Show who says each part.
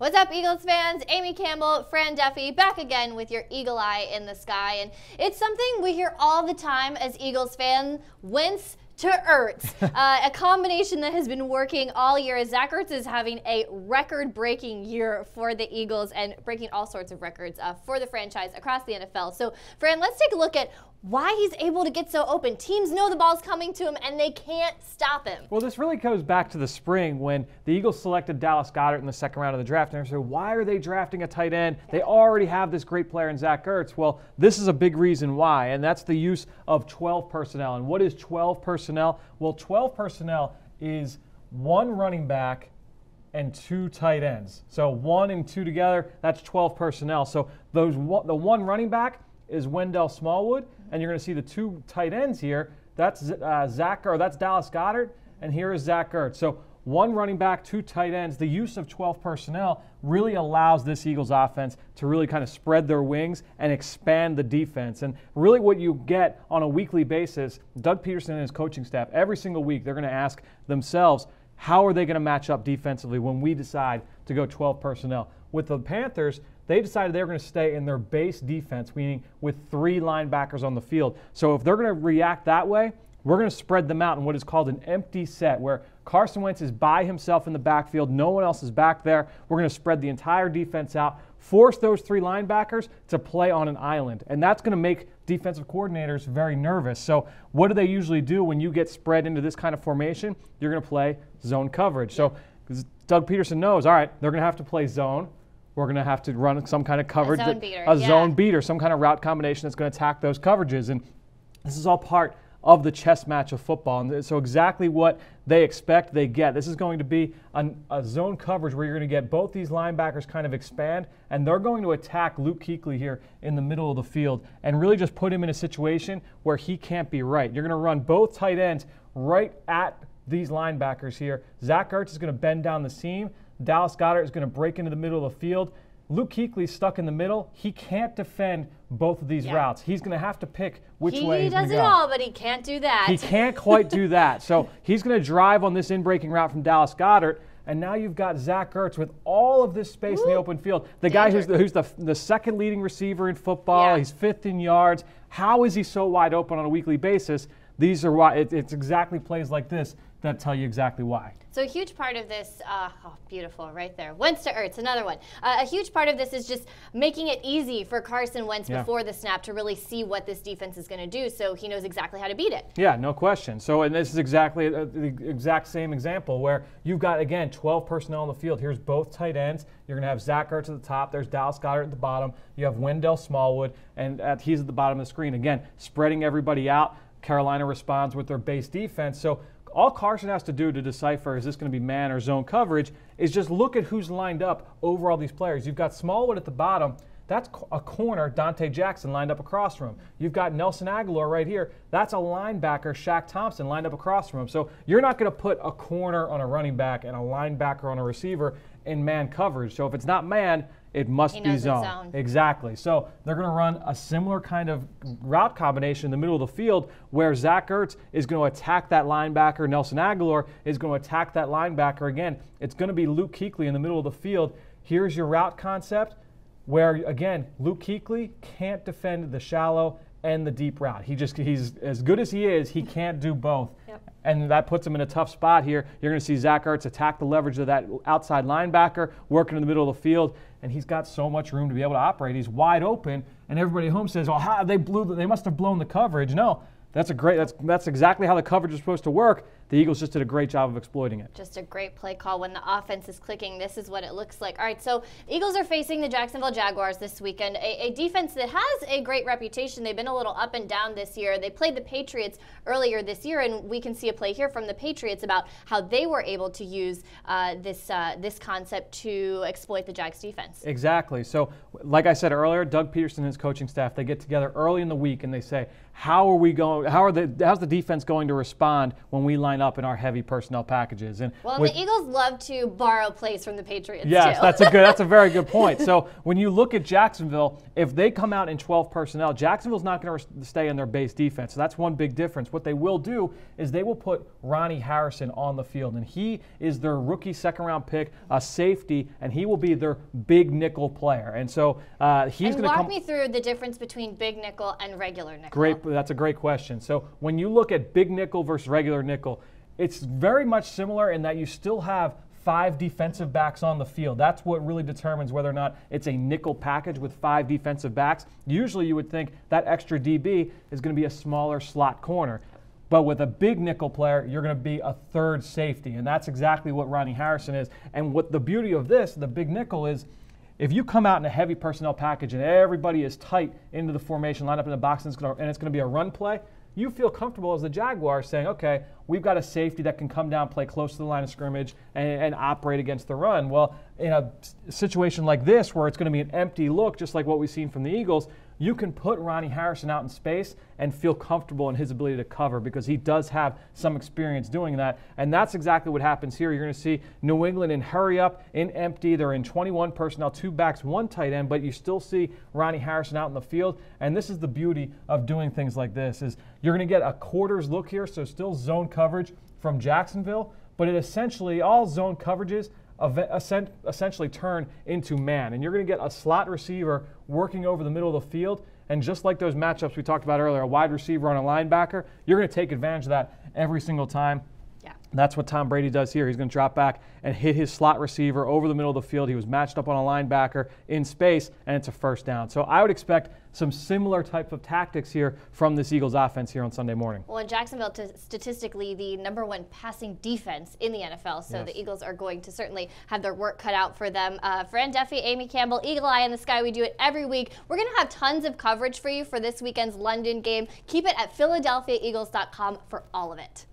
Speaker 1: What's up, Eagles fans? Amy Campbell, Fran, Duffy, back again with your eagle eye in the sky. And it's something we hear all the time as Eagles fans, Wentz to Ertz, a combination that has been working all year as Zach Ertz is having a record-breaking year for the Eagles and breaking all sorts of records for the franchise across the NFL. So, Fran, let's take a look at why he's able to get so open. Teams know the ball's coming to him, and they can't stop him.
Speaker 2: Well, this really goes back to the spring when the Eagles selected Dallas Goedert in the second round of the draft. And they said, why are they drafting a tight end? They already have this great player in Zach Ertz. Well, this is a big reason why, and that's the use of 12 personnel. And what is 12 personnel? Well, 12 personnel is one running back and two tight ends. So 1 and 2 together, that's 12 personnel. So the one running back is Wendell Smallwood, and you're going to see the two tight ends here. That's that's Dallas Goedert, and here is Zach Ertz. So one running back, two tight ends. The use of 12 personnel really allows this Eagles offense to really kind of spread their wings and expand the defense. And really what you get on a weekly basis, Doug Peterson and his coaching staff, every single week they're going to ask themselves, how are they going to match up defensively when we decide to go 12 personnel? With the Panthers, they decided they were going to stay in their base defense, meaning with 3 linebackers on the field. So if they're going to react that way, we're going to spread them out in what is called an empty set, where Carson Wentz is by himself in the backfield. No one else is back there. We're going to spread the entire defense out, force those 3 linebackers to play on an island. And that's going to make defensive coordinators very nervous. So what do they usually do when you get spread into this kind of formation? You're going to play zone coverage. So Doug Peterson knows, all right, they're going to have to play zone. We're going to have to run some kind of coverage, zone beater, some kind of route combination that's going to attack those coverages. And this is all part of the chess match of football. And so exactly what they expect, they get. This is going to be a zone coverage where you're going to get both these linebackers kind of expand, and they're going to attack Luke Kuechly here in the middle of the field and really just put him in a situation where he can't be right. You're going to run both tight ends right at these linebackers here. Zach Ertz is going to bend down the seam. Dallas Goedert is going to break into the middle of the field. Luke Kuechly's stuck in the middle. He can't defend both of these routes. He's going to have to pick which way he's going to go.
Speaker 1: He does it all, but he can't do that.
Speaker 2: He can't quite do that. So he's going to drive on this in-breaking route from Dallas Goedert, and now you've got Zach Ertz with all of this space in the open field. The guy who's the second leading receiver in football. He's 5th in yards. How is he so wide open on a weekly basis? These are why it's exactly plays like this that tell you exactly why.
Speaker 1: So a huge part of this, beautiful, right there. Wentz to Ertz, another one. A huge part of this is just making it easy for Carson Wentz before the snap to really see what this defense is going to do, so he knows exactly how to beat it.
Speaker 2: Yeah, no question. So, and this is exactly the exact same example where you've got, again, 12 personnel on the field. Here's both tight ends. You're going to have Zach Ertz at the top. There's Dallas Goedert at the bottom. You have Wendell Smallwood, and he's at the bottom of the screen. Again, spreading everybody out. Carolina responds with their base defense. So all Carson has to do to decipher is this going to be man or zone coverage is just look at who's lined up over all these players. You've got Smallwood at the bottom. That's a corner, Dante Jackson, lined up across from him. You've got Nelson Aguilar right here. That's a linebacker, Shaq Thompson, lined up across from him. So you're not going to put a corner on a running back and a linebacker on a receiver in man coverage. So if it's not man, it must be zone. Exactly. So they're going to run a similar kind of route combination in the middle of the field where Zach Ertz is going to attack that linebacker. Nelson Aguilar is going to attack that linebacker again. It's going to be Luke Kuechly in the middle of the field. Here's your route concept where, again, Luke Kuechly can't defend the shallow and the deep route. He's as good as he is, he can't do both. And that puts him in a tough spot here. You're going to see Zach Ertz attack the leverage of that outside linebacker, working in the middle of the field, and he's got so much room to be able to operate. He's wide open, and everybody at home says, "Oh, they must have blown the coverage." No, that's exactly how the coverage is supposed to work. The Eagles just did a great job of exploiting it.
Speaker 1: Just a great play call when the offense is clicking. This is what it looks like. All right, so Eagles are facing the Jacksonville Jaguars this weekend, a defense that has a great reputation. They've been a little up and down this year. They played the Patriots earlier this year, and we can see a play here from the Patriots about how they were able to use this concept to exploit the Jags defense.
Speaker 2: Exactly. So, like I said earlier, Doug Peterson and his coaching staff, they get together early in the week and they say, how's the defense going to respond when we line line up in our heavy personnel packages. And
Speaker 1: well, the Eagles love to borrow plays from the Patriots,
Speaker 2: yes,
Speaker 1: too.
Speaker 2: that's a very good point. So when you look at Jacksonville, if they come out in 12 personnel, Jacksonville's not going to stay in their base defense. So that's one big difference. What they will do is they will put Ronnie Harrison on the field, and he is their rookie second-round pick, a safety, and he will be their big nickel player. And so he's going to
Speaker 1: walk me through the difference between big nickel and regular nickel.
Speaker 2: Great, that's a great question. So when you look at big nickel versus regular nickel, it's very much similar in that you still have 5 defensive backs on the field. That's what really determines whether or not it's a nickel package with 5 defensive backs. Usually you would think that extra DB is going to be a smaller slot corner. But with a big nickel player, you're going to be a third safety. And that's exactly what Ronnie Harrison is. And what the beauty of this, the big nickel, is if you come out in a heavy personnel package and everybody is tight into the formation, line up in the box, and it's going to be a run play, you feel comfortable as the Jaguars saying, okay, we've got a safety that can come down, play close to the line of scrimmage, and operate against the run. Well, in a situation like this where it's going to be an empty look, just like what we've seen from the Eagles, you can put Ronnie Harrison out in space and feel comfortable in his ability to cover because he does have some experience doing that. And that's exactly what happens here. You're going to see New England in hurry up, in empty. They're in 21 personnel, 2 backs, 1 tight end, but you still see Ronnie Harrison out in the field. And this is the beauty of doing things like this is you're going to get a quarters look here, so still zone coverage from Jacksonville, but it essentially, all zone coverages essentially turn into man. And you're going to get a slot receiver working over the middle of the field. And just like those matchups we talked about earlier, a wide receiver on a linebacker, you're going to take advantage of that every single time.
Speaker 1: Yeah.
Speaker 2: That's what Tom Brady does here. He's going to drop back and hit his slot receiver over the middle of the field. He was matched up on a linebacker in space, and it's a first down. So I would expect some similar type of tactics here from this Eagles offense here on Sunday morning.
Speaker 1: Well, in Jacksonville, statistically, the #1 passing defense in the NFL, so the Eagles are going to certainly have their work cut out for them. Fran, Duffy, Amy Campbell, Eagle Eye in the Sky. We do it every week. We're going to have tons of coverage for you for this weekend's London game. Keep it at PhiladelphiaEagles.com for all of it.